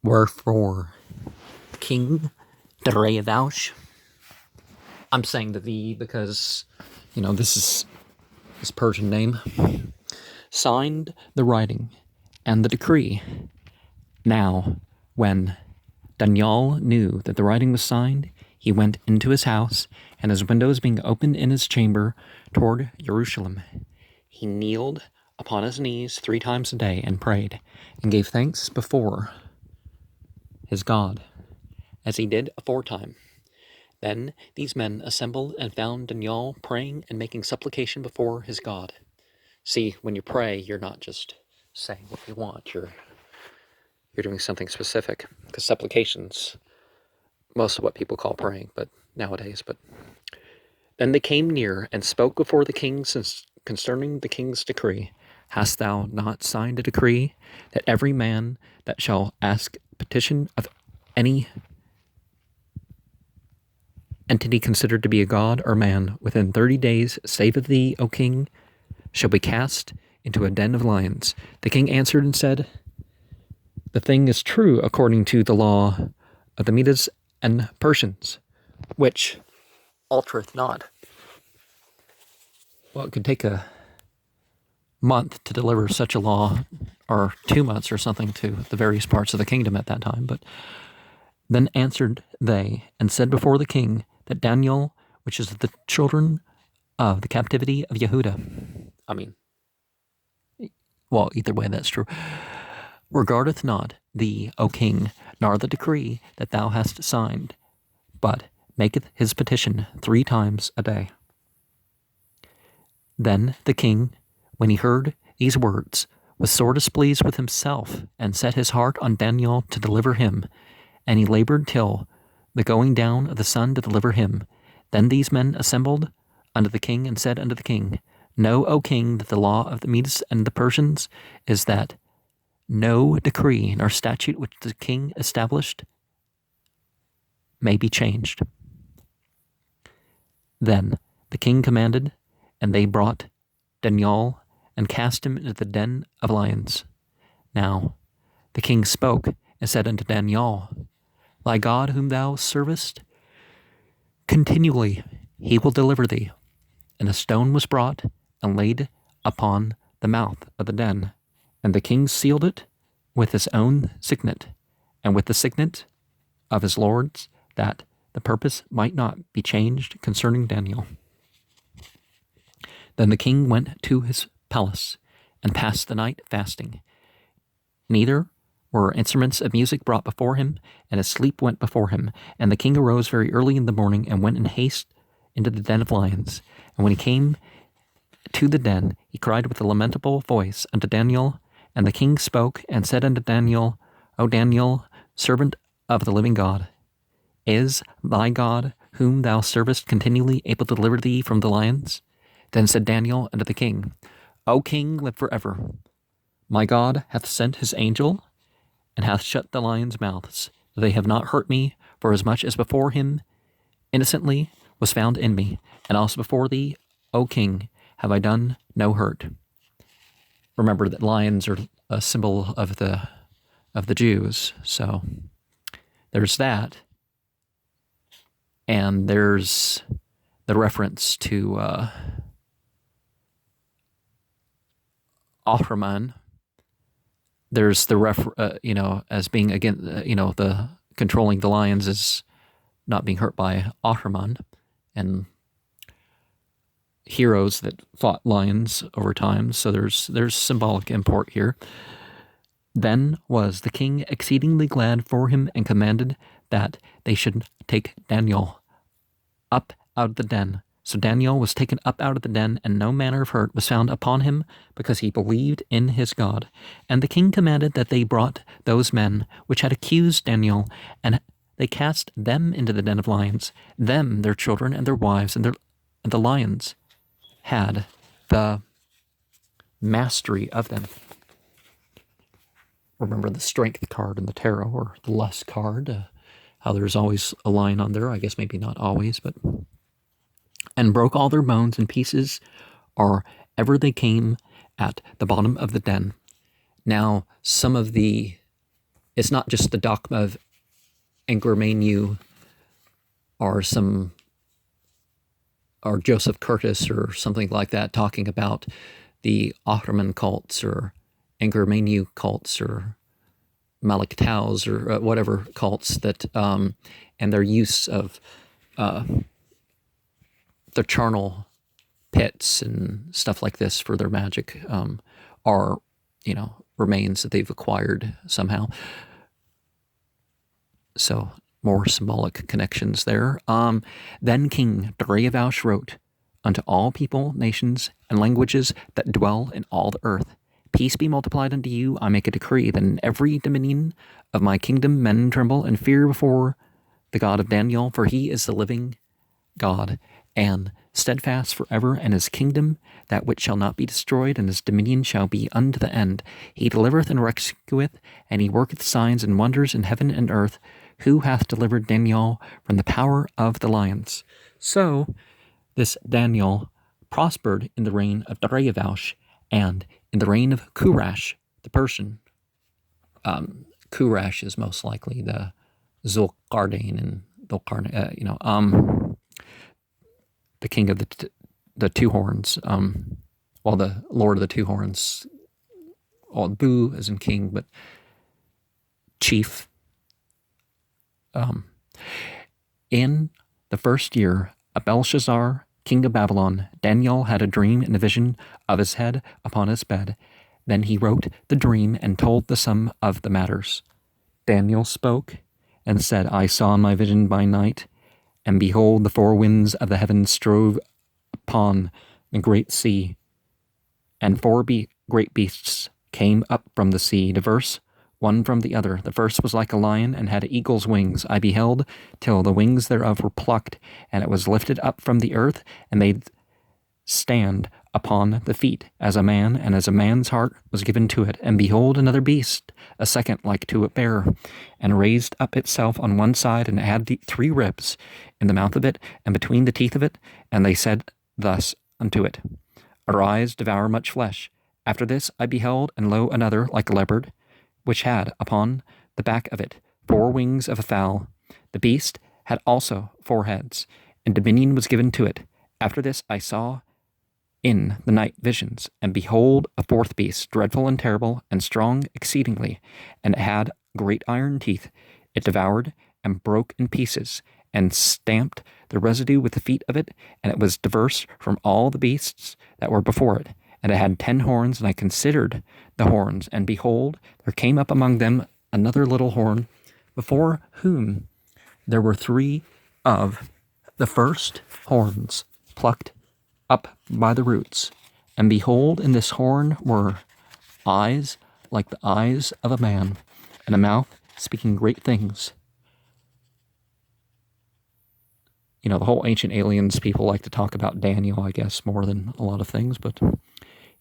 Wherefore, King Darius, I'm saying the thee because, this is his Persian name, signed the writing and the decree. Now, when Daniel knew that the writing was signed, he went into his house, and his windows being opened in his chamber toward Jerusalem, he kneeled upon his knees 3 times a day and prayed, and gave thanks before his God, as he did aforetime. Then these men assembled and found Daniel praying and making supplication before his God. See, when you pray, you're not just saying what you want, you're doing something specific, because supplication's most of what people call praying, but nowadays. But then they came near and spoke before the king concerning the king's decree. Hast thou not signed a decree that every man that shall ask petition of any entity considered to be a god or man within 30 days, save of thee, O king, shall be cast into a den of lions? The king answered and said, the thing is true according to the law of the Medes and Persians, which altereth not. Well, it could take a month to deliver such a law, or 2 months or something, to the various parts of the kingdom at that time. But then answered they and said before the king that Daniel, which is the children of the captivity of Yehuda, either way that's true, regardeth not thee, O king, nor the decree that thou hast signed, but maketh his petition 3 times a day. Then the king, when he heard these words, was sore displeased with himself, and set his heart on Daniel to deliver him, and he labored till the going down of the sun to deliver him. Then these men assembled unto the king, and said unto the king, Know, O king, that the law of the Medes and the Persians is that no decree nor statute which the king established may be changed. Then the king commanded, and they brought Daniel and cast him into the den of lions. Now the king spoke and said unto Daniel, Thy God whom thou servest continually, he will deliver thee. And a stone was brought and laid upon the mouth of the den, and the king sealed it with his own signet, and with the signet of his lords, that the purpose might not be changed concerning Daniel. Then the king went to his palace, and passed the night fasting. Neither were instruments of music brought before him, and his sleep went before him. And the king arose very early in the morning, and went in haste into the den of lions. And when he came to the den, he cried with a lamentable voice unto Daniel. And the king spoke and said unto Daniel, O Daniel, servant of the living God, is thy God, whom thou servest continually, able to deliver thee from the lions? Then said Daniel unto the king, O king, live forever. My God hath sent his angel, and hath shut the lions' mouths, that they have not hurt me, for as much as before him innocently was found in me, and also before thee, O king, have I done no hurt. Remember that lions are a symbol of the Jews, so there's that. And there's the reference to Ahriman. There's the as being again, the controlling the lions is not being hurt by Ahriman, and heroes that fought lions over time. So there's symbolic import here. Then was the king exceedingly glad for him, and commanded that they should take Daniel up out of the den. So Daniel was taken up out of the den, and no manner of hurt was found upon him, because he believed in his God. And the king commanded that they brought those men which had accused Daniel, and they cast them into the den of lions, them, their children, and their wives, and the lions had the mastery of them. Remember the strength card in the tarot, or the lust card, how there's always a lion on there. I guess maybe not always, but... And broke all their bones in pieces, or ever they came at the bottom of the den. Now, some of the it's not just the dogma of Angermanu or Joseph Curtis or something like that talking about the Ottoman cults or Angermanu cults or Malik Taus or whatever cults that, and their use of the charnel pits and stuff like this for their magic are, remains that they've acquired somehow. So more symbolic connections there. Then King Darius wrote, "Unto all people, nations, and languages that dwell in all the earth, peace be multiplied unto you. I make a decree that in every dominion of my kingdom men tremble and fear before the God of Daniel, for he is the living God, and steadfast forever, and his kingdom that which shall not be destroyed, and his dominion shall be unto the end. He delivereth and rescueth, and he worketh signs and wonders in heaven and earth, who hath delivered Daniel from the power of the lions." So this Daniel prospered in the reign of Darius and in the reign of Kurash, the Persian. Kurash is most likely the Zulkarnain and the king of the two horns. The Lord of the two horns. Bu as in king, but chief. In the first year of Belshazzar, king of Babylon, Daniel had a dream and a vision of his head upon his bed. Then he wrote the dream and told the sum of the matters. Daniel spoke and said, "I saw in my vision by night, and behold, the four winds of the heavens strove upon the great sea, and four great beasts came up from the sea, diverse one from the other. The first was like a lion, and had eagle's wings. I beheld till the wings thereof were plucked, and it was lifted up from the earth, and made stand upon the feet as a man, and as a man's heart was given to it. And behold, another beast, a second like to a bear, and raised up itself on one side, and had 3 ribs in the mouth of it, and between the teeth of it. And they said thus unto it, Arise, devour much flesh. After this I beheld, and lo, another like a leopard, which had upon the back of it 4 wings of a fowl. The beast had also 4 heads, and dominion was given to it. After this I saw in the night visions, and behold, a 4th beast, dreadful and terrible, and strong exceedingly, and it had great iron teeth. It devoured and broke in pieces, and stamped the residue with the feet of it, and it was diverse from all the beasts that were before it. And it had 10 horns, and I considered the horns, and behold, there came up among them another little horn, before whom there were 3 of the first horns plucked up by the roots. And behold, in this horn were eyes like the eyes of a man, and a mouth speaking great things. The whole Ancient Aliens people like to talk about Daniel, I guess, more than a lot of things, but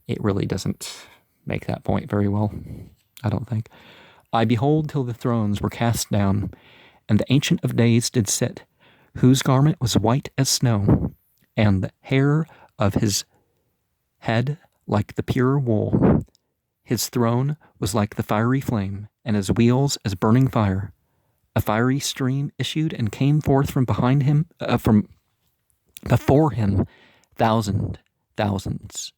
it really doesn't make that point very well, I don't think. I behold till the thrones were cast down, and the Ancient of Days did sit, whose garment was white as snow, and the hair of his head like the pure wool. His throne was like the fiery flame, and his wheels as burning fire. A fiery stream issued and came forth from behind him, from before him, thousands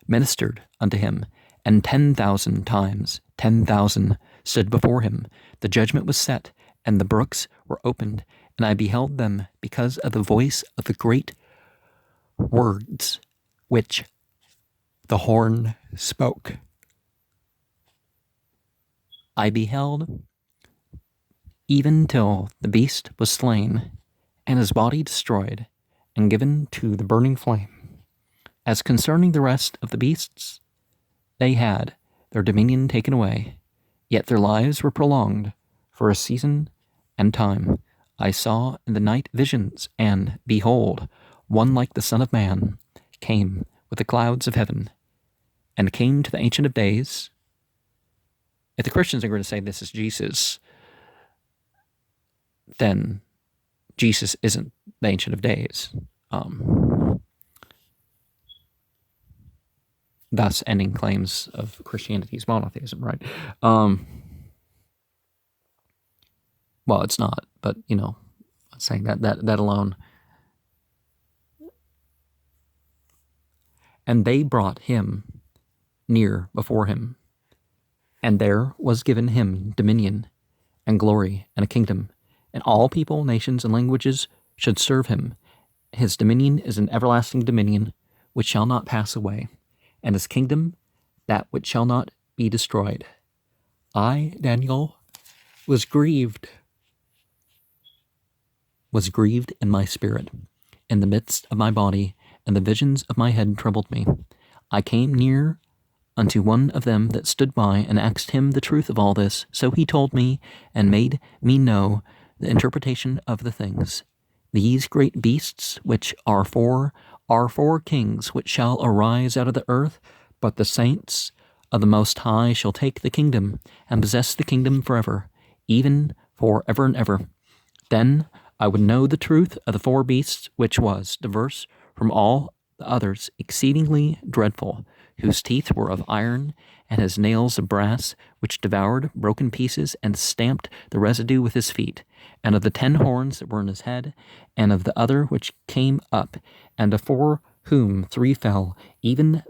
ministered unto him, and 10,000 times 10,000 stood before him. The judgment was set, and the brooks were opened, and I beheld them because of the voice of the great words which the horn spoke. I beheld even till the beast was slain, and his body destroyed, and given to the burning flame. As concerning the rest of the beasts, they had their dominion taken away, yet their lives were prolonged for a season and time. I saw in the night visions, and behold, one like the Son of Man came with the clouds of heaven, and came to the Ancient of Days. If the Christians are going to say this is Jesus, then Jesus isn't the Ancient of Days. Thus ending claims of Christianity's monotheism, right? Well, it's not, but, I'm saying that alone. And they brought him near before him, and there was given him dominion and glory and a kingdom, and all people, nations, and languages should serve him. His dominion is an everlasting dominion which shall not pass away, and his kingdom that which shall not be destroyed. I, Daniel, was grieved in my spirit, in the midst of my body, and the visions of my head troubled me. I came near unto one of them that stood by, and asked him the truth of all this. So he told me, and made me know the interpretation of the things. These great beasts, which are four kings, which shall arise out of the earth, but the saints of the Most High shall take the kingdom, and possess the kingdom forever, even for ever and ever. Then I would know the truth of the four beasts, which was diverse from all the others, exceedingly dreadful, whose teeth were of iron, and his nails of brass, which devoured broken pieces, and stamped the residue with his feet, and of the 10 horns that were in his head, and of the other which came up, and afore whom 3 fell, even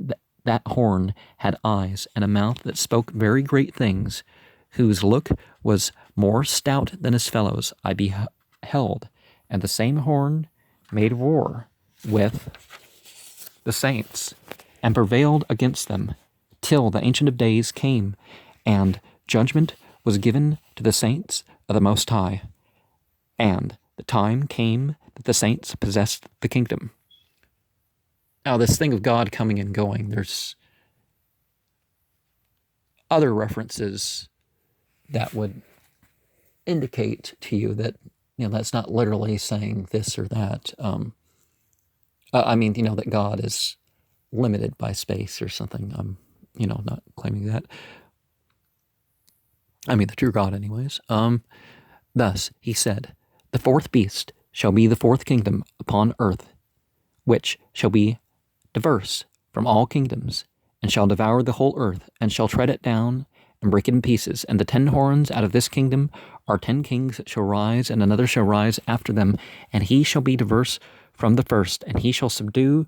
that horn had eyes, and a mouth that spoke very great things, whose look was more stout than his fellows. I beheld, and the same horn made war with the saints, and prevailed against them, till the Ancient of Days came, and judgment was given to the saints of the Most High. And the time came that the saints possessed the kingdom. Now, this thing of God coming and going, there's other references that would indicate to you that, that's not literally saying this or that. That God is limited by space or something. I'm, not claiming that. The true God anyways. Thus he said, the 4th beast shall be the 4th kingdom upon earth, which shall be diverse from all kingdoms, and shall devour the whole earth, and shall tread it down, and break it in pieces. And the 10 horns out of this kingdom are 10 kings that shall rise, and another shall rise after them, and he shall be diverse from the first, and he shall subdue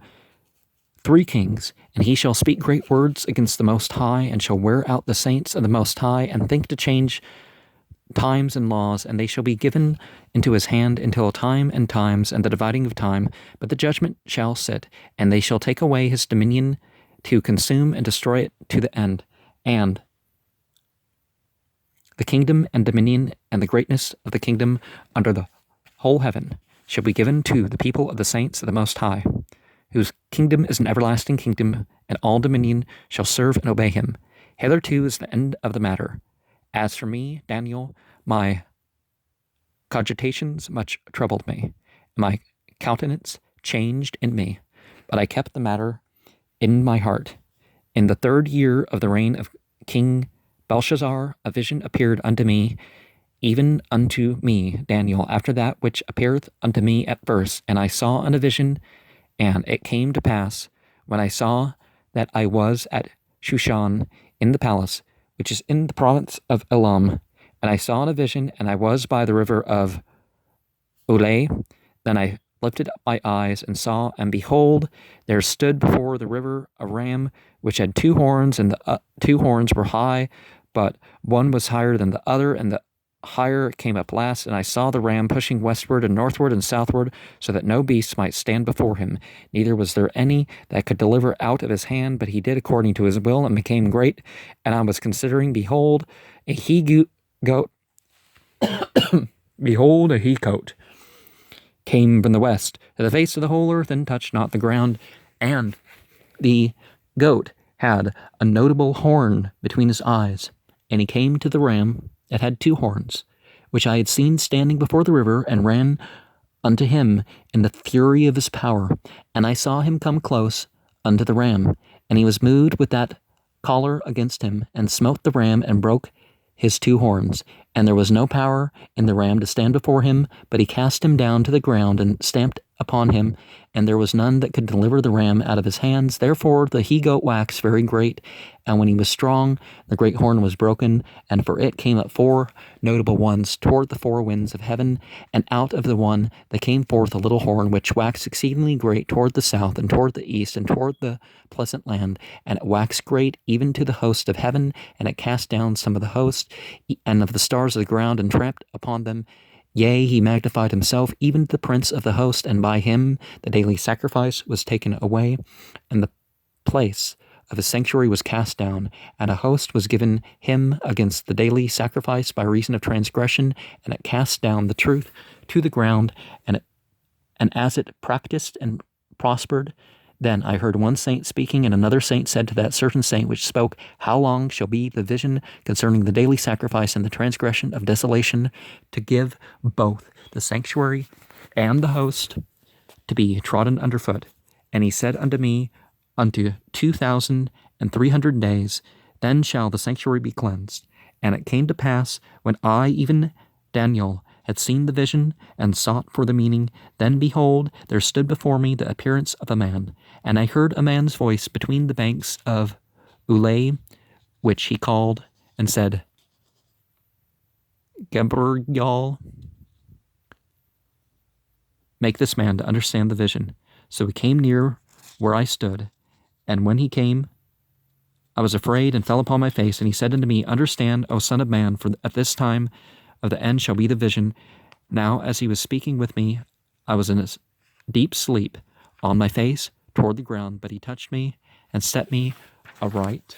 3 kings, and he shall speak great words against the Most High, and shall wear out the saints of the Most High, and think to change times and laws, and they shall be given into his hand until time and times, and the dividing of time. But the judgment shall sit, and they shall take away his dominion to consume and destroy it to the end. And the kingdom and dominion and the greatness of the kingdom under the whole heaven shall be given to the people of the saints of the Most High, whose kingdom is an everlasting kingdom, and all dominion shall serve and obey him. Hitherto is the end of the matter. As for me, Daniel, my cogitations much troubled me, my countenance changed in me, but I kept the matter in my heart. In the 3rd year of the reign of King Belshazzar, a vision appeared unto me, even unto me, Daniel, after that which appeareth unto me at first. And I saw in a vision, and it came to pass, when I saw that I was at Shushan in the palace, which is in the province of Elam, and I saw in a vision, and I was by the river of Ulai. Then I lifted up my eyes and saw, and behold, there stood before the river a ram which had 2 horns, and the 2 horns were high, but one was higher than the other, and the higher came up last. And I saw the ram pushing westward and northward and southward, so that no beast might stand before him. Neither was there any that could deliver out of his hand, but he did according to his will, and became great. And I was considering, behold, a he-goat, behold, a he-goat came from the west to the face of the whole earth, and touched not the ground. And the goat had a notable horn between his eyes. And he came to the ram that had 2 horns, which I had seen standing before the river, and ran unto him in the fury of his power. And I saw him come close unto the ram, and he was moved with that choler against him, and smote the ram, and broke his 2 horns. And there was no power in the ram to stand before him, but he cast him down to the ground and stamped upon him, and there was none that could deliver the ram out of his hands. Therefore the he-goat waxed very great, and when he was strong, the great horn was broken, and for it came up 4 notable ones toward the 4 winds of heaven, and out of the one there came forth a little horn, which waxed exceedingly great toward the south, and toward the east, and toward the pleasant land, and it waxed great even to the host of heaven, and it cast down some of the host, and of the stars of the ground, and tramped upon them. Yea, he magnified himself, even the prince of the host, and by him the daily sacrifice was taken away, and the place of his sanctuary was cast down, and a host was given him against the daily sacrifice by reason of transgression, and it cast down the truth to the ground, and as it practiced and prospered, then I heard one saint speaking, and another saint said to that certain saint which spoke, How long shall be the vision concerning the daily sacrifice and the transgression of desolation, to give both the sanctuary and the host to be trodden underfoot? And he said unto me, Unto 2,300 days, then shall the sanctuary be cleansed. And it came to pass, when I, even Daniel, had seen the vision, and sought for the meaning, then behold, there stood before me the appearance of a man, and I heard a man's voice between the banks of Ulai, which he called, and said, Gabriel, make this man to understand the vision. So he came near where I stood, and when he came, I was afraid, and fell upon my face, and he said unto me, Understand, O son of man, for at this time of the end shall be the vision. Now as he was speaking with me, I was in a deep sleep, on my face toward the ground, but he touched me, and set me aright